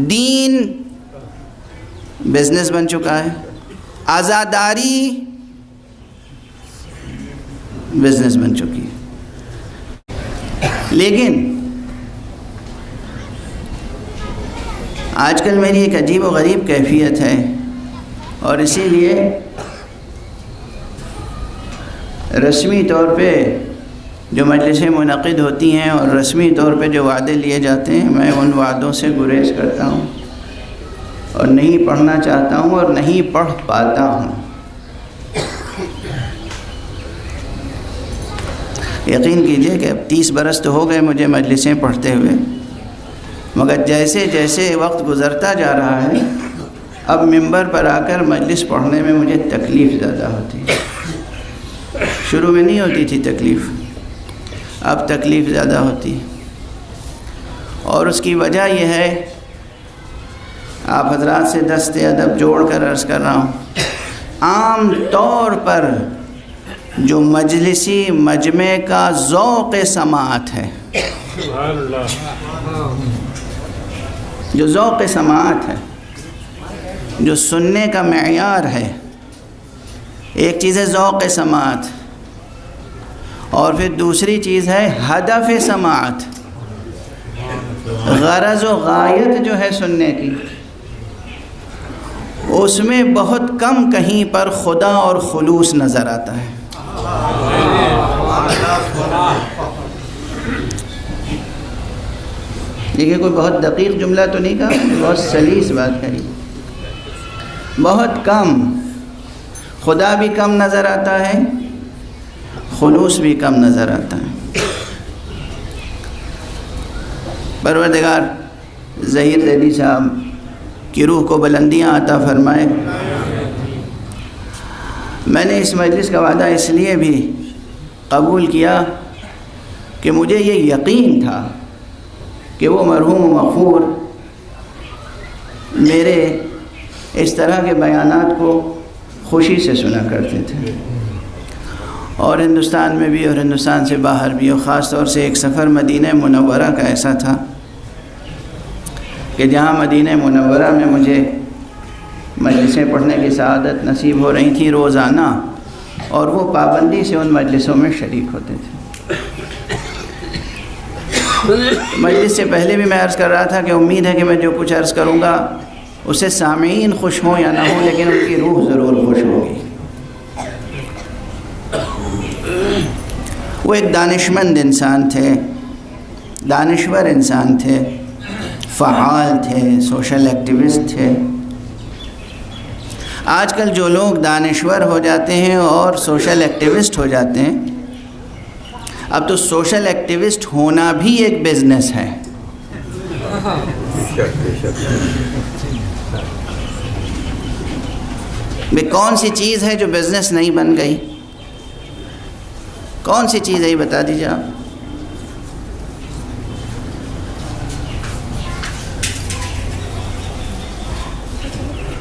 دین business بن چکا ہے، عزاداری business بن چکی ہے۔ لیکن آج کل میری ایک عجیب و غریب کیفیت ہے، اور اسی لیے رسمی طور پہ جو مجلسیں منعقد ہوتی ہیں اور رسمی طور پہ جو وعدے لیے جاتے ہیں، میں ان وعدوں سے گریز کرتا ہوں اور نہیں پڑھنا چاہتا ہوں اور نہیں پڑھ پاتا ہوں۔ یقین کیجئے کہ اب 30 برس تو ہو گئے مجھے مجلسیں پڑھتے ہوئے، مگر جیسے جیسے وقت گزرتا جا رہا ہے اب منبر پر آ کر مجلس پڑھنے میں مجھے تکلیف زیادہ ہوتی ہے۔ شروع میں نہیں ہوتی تھی تکلیف، اب تکلیف زیادہ ہوتی ہے، اور اس کی وجہ یہ ہے، آپ حضرات سے دست ادب جوڑ کر عرض کر رہا ہوں، عام طور پر جو مجلسی مجمع کا ذوق سماعت ہے، جو ذوق سماعت ہے، جو سننے کا معیار ہے، ایک چیز ہے ذوق سماعت، اور پھر دوسری چیز ہے ہدف سماعت، غرض و غایت جو ہے سننے کی، اس میں بہت کم کہیں پر خدا اور خلوص نظر آتا ہے۔ دیکھیے کوئی بہت دقیق جملہ تو نہیں کہا، بہت سلیس بات کہی، بہت کم، خدا بھی کم نظر آتا ہے، خلوص بھی کم نظر آتا ہے۔ پروردگار ظہیر ذیلی صاحب کی روح کو بلندیاں عطا فرمائے۔ میں نے اس مجلس کا وعدہ اس لیے بھی قبول کیا کہ مجھے یہ یقین تھا کہ وہ مرحوم و مغفور میرے اس طرح کے بیانات کو خوشی سے سنا کرتے تھے، اور ہندوستان میں بھی اور ہندوستان سے باہر بھی، اور خاص طور سے ایک سفر مدینہ منورہ کا ایسا تھا کہ جہاں مدینہ منورہ میں مجھے مجلسیں پڑھنے کی سعادت نصیب ہو رہی تھی روزانہ، اور وہ پابندی سے ان مجلسوں میں شریک ہوتے تھے۔ مجلس سے پہلے بھی میں عرض کر رہا تھا کہ امید ہے کہ میں جو کچھ عرض کروں گا اس سے سامعین خوش ہوں یا نہ ہوں، لیکن ان کی روح ضرور خوش ہوگی۔ وہ ایک دانشمند انسان تھے، دانشور انسان تھے، فعال تھے، سوشل ایکٹیوسٹ تھے۔ آج کل جو لوگ دانشور ہو جاتے ہیں اور سوشل ایکٹیوسٹ ہو جاتے ہیں، اب تو سوشل ایکٹیوسٹ ہونا بھی ایک بزنس ہے۔ کون سی چیز ہے جو بزنس نہیں بن گئی؟ کون سی چیز ہے یہ بتا دیجیے آپ۔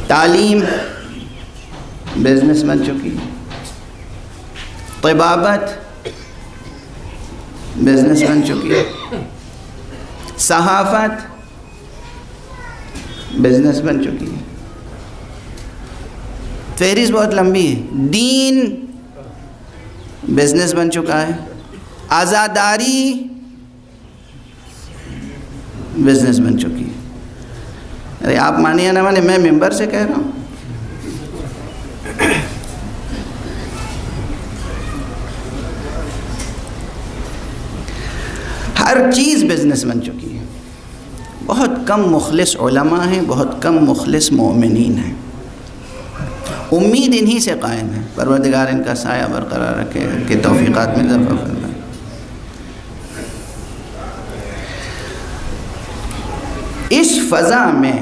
تعلیم بزنس بن چکی، طبابت بزنس بن چکی ہے، صحافت بزنس بن چکی ہے، فہرست بہت لمبی ہے۔ دین بزنس بن چکا ہے، عزاداری بزنس بن چکی ہے۔ ارے آپ مانے یا نہ مانے، میں ممبر سے کہہ رہا ہوں۔ ہر چیز بزنس بن چکی ہے۔ بہت کم مخلص علماء ہیں، بہت کم مخلص مومنین ہیں۔ امید انہی سے قائم ہے، پروردگار ان کا سایہ برقرار رکھے، ان کے توفیقات میں اضافہ فرمائے۔ اس فضا میں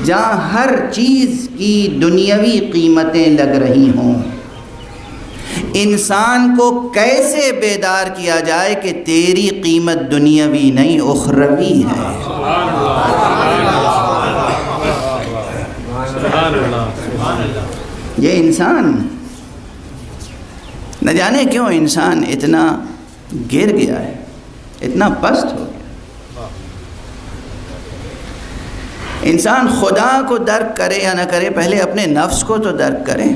جہاں ہر چیز کی دنیاوی قیمتیں لگ رہی ہوں، انسان کو کیسے بیدار کیا جائے کہ تیری قیمت دنیاوی نہیں اخروی ہے۔ یہ انسان نہ جانے کیوں انسان اتنا گر گیا ہے، اتنا پست ہو گیا۔ انسان خدا کو درک کرے یا نہ کرے، پہلے اپنے نفس کو تو درک کرے۔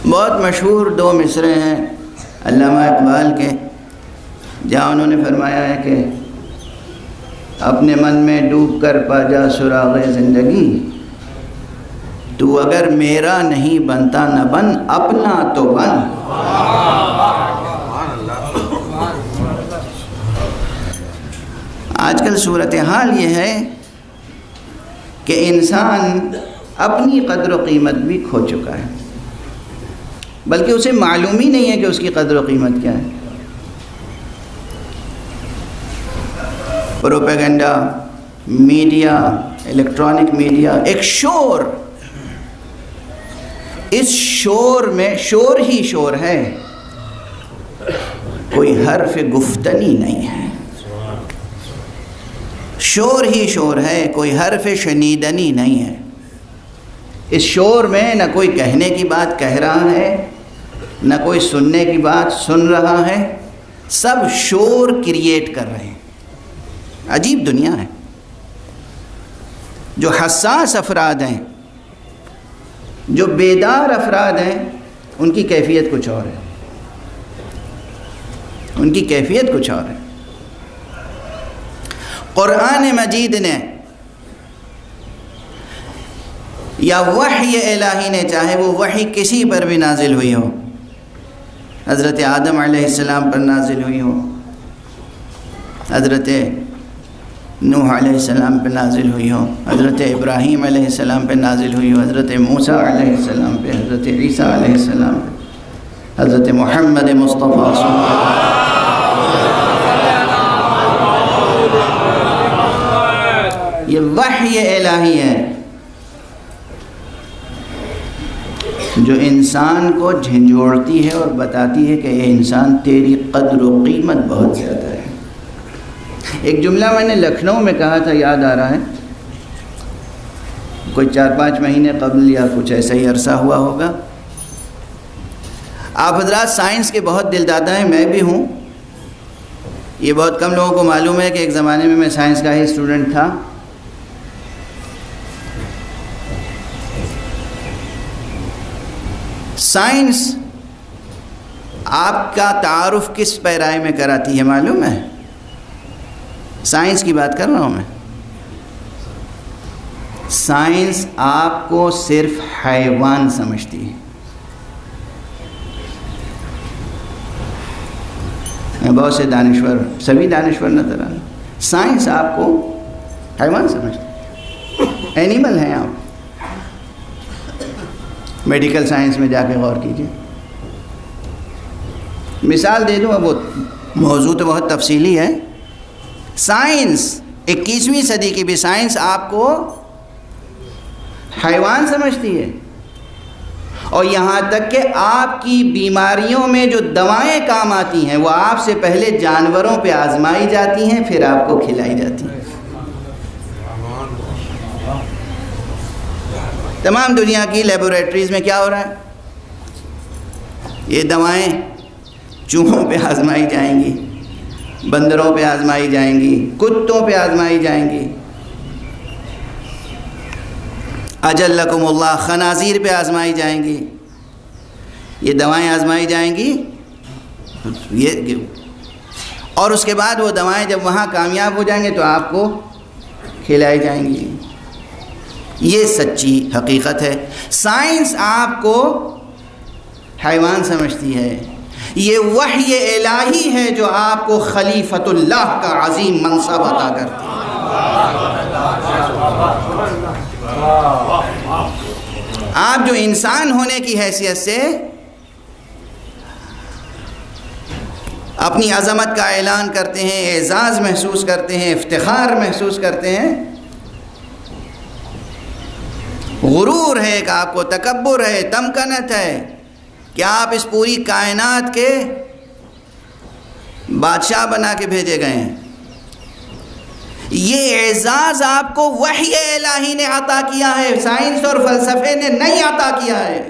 بہت مشہور 2 مصرے ہیں علامہ اقبال کے، جہاں انہوں نے فرمایا ہے کہ اپنے من میں ڈوب کر پا جا سراغ زندگی، تو اگر میرا نہیں بنتا نہ بن، اپنا تو بن۔ آج کل صورتحال یہ ہے کہ انسان اپنی قدر و قیمت بھی کھو چکا ہے، بلکہ اسے معلوم ہی نہیں ہے کہ اس کی قدر و قیمت کیا ہے۔ پروپیگنڈا، میڈیا، الیکٹرانک میڈیا، ایک شور، اس شور میں شور ہی شور ہے، کوئی حرف گفتنی نہیں ہے۔ شور ہی شور ہے، کوئی حرف شنیدنی نہیں ہے۔ اس شور میں نہ کوئی کہنے کی بات کہہ رہا ہے، نہ کوئی سننے کی بات سن رہا ہے، سب شور کریٹ کر رہے ہیں۔ عجیب دنیا ہے۔ جو حساس افراد ہیں، جو بیدار افراد ہیں، ان کی کیفیت کچھ اور ہے، ان کی کیفیت کچھ اور ہے۔ قرآن مجید نے یا وحی الہی نے، چاہے وہ وحی کسی پر بھی نازل ہوئی ہو، حضرت آدم علیہ السلام پر نازل ہوئی ہو، حضرت نوح علیہ السلام پہ نازل ہوئی ہو، حضرت ابراہیم علیہ السلام پہ نازل ہوئی ہو، حضرت موسیٰ علیہ السلام پہ، حضرت عیسیٰ علیہ السلام پہ، حضرت محمد مصطفیٰ صلی اللہ علیہ وسلم۔ یہ وحی الہی ہے جو انسان کو جھنجھوڑتی ہے اور بتاتی ہے کہ اے انسان، تیری قدر و قیمت بہت زیادہ ہے۔ ایک جملہ میں نے لکھنؤ میں کہا تھا، یاد آ رہا ہے، کوئی 4-5 مہینے قبل یا کچھ ایسا ہی عرصہ ہوا ہوگا۔ آپ حضرات سائنس کے بہت دلدادہ ہیں، میں بھی ہوں۔ یہ بہت کم لوگوں کو معلوم ہے کہ ایک زمانے میں میں سائنس کا ہی اسٹوڈنٹ تھا۔ سائنس آپ کا تعارف کس پیرائے میں کراتی ہے معلوم ہے؟ سائنس کی بات کر رہا ہوں میں۔ سائنس آپ کو صرف حیوان سمجھتی ہے۔ بہت سے دانشور، سبھی دانشور نظر آ رہے ہیں، سائنس آپ کو حیوان سمجھتی ہے، اینیمل ہیں آپ۔ میڈیکل سائنس میں جا کے غور کیجیے۔ مثال دے دوں، اب وہ موضوع تو بہت تفصیلی ہے۔ سائنس 21ویں صدی کی بھی سائنس آپ کو حیوان سمجھتی ہے، اور یہاں تک کہ آپ کی بیماریوں میں جو دوائیں کام آتی ہیں وہ آپ سے پہلے جانوروں پہ آزمائی جاتی ہیں، پھر آپ کو کھلائی جاتی ہیں۔ تمام دنیا کی لیبوریٹریز میں کیا ہو رہا ہے؟ یہ دوائیں چوہوں پہ آزمائی جائیں گی، بندروں پہ آزمائی جائیں گی، کتوں پہ آزمائی جائیں گی، اجلکم اللہ، خنازیر پہ آزمائی جائیں گی۔ یہ دوائیں آزمائی جائیں گی، اور اس کے بعد وہ دوائیں جب وہاں کامیاب ہو جائیں گے تو آپ کو کھلائی جائیں گی۔ یہ سچی حقیقت ہے۔ سائنس آپ کو حیوان سمجھتی ہے۔ یہ وحی الہی ہے جو آپ کو خلیفۃ اللہ کا عظیم منصب عطا کرتی ہے۔ آپ جو انسان ہونے کی حیثیت سے اپنی عظمت کا اعلان کرتے ہیں، اعزاز محسوس کرتے ہیں، افتخار محسوس کرتے ہیں، غرور ہے کہ آپ کو تکبر ہے، تمکنت ہے کہ آپ اس پوری کائنات کے بادشاہ بنا کے بھیجے گئے ہیں۔ یہ اعزاز آپ کو وحی الہی نے عطا کیا ہے، سائنس اور فلسفے نے نہیں عطا کیا ہے۔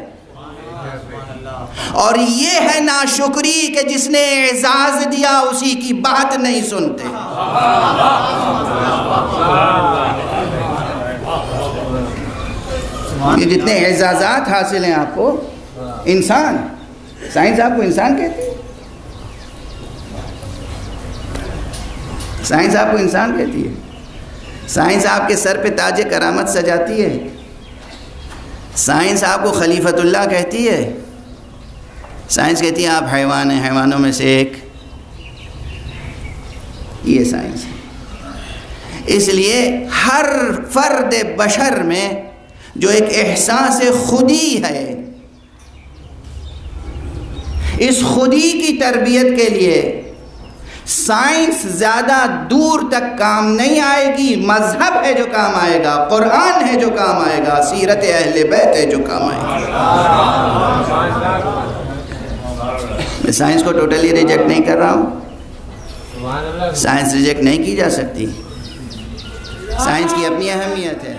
اور یہ ہے ناشکری کہ جس نے اعزاز دیا اسی کی بات نہیں سنتے۔ یہ جتنے اعزازات حاصل ہیں آپ کو، انسان، سائنس آپ کو انسان کہتی ہے، سائنس آپ کو انسان کہتی ہے، سائنس آپ کے سر پہ تاج کرامت سجاتی ہے، سائنس آپ کو خلیفۃ اللہ کہتی ہے، سائنس کہتی ہے آپ حیوان ہیں، حیوانوں میں سے ایک، یہ سائنس ہے۔ اس لیے ہر فرد بشر میں جو ایک احساس خودی ہے، اس خودی کی تربیت کے لیے سائنس زیادہ دور تک کام نہیں آئے گی، مذہب ہے جو کام آئے گا، قرآن ہے جو کام آئے گا، سیرت اہل بیت ہے جو کام آئے گا۔ میں سائنس کو ٹوٹلی ریجیکٹ نہیں کر رہا ہوں، سائنس ریجیکٹ نہیں کی جا سکتی، سائنس کی اپنی اہمیت ہے۔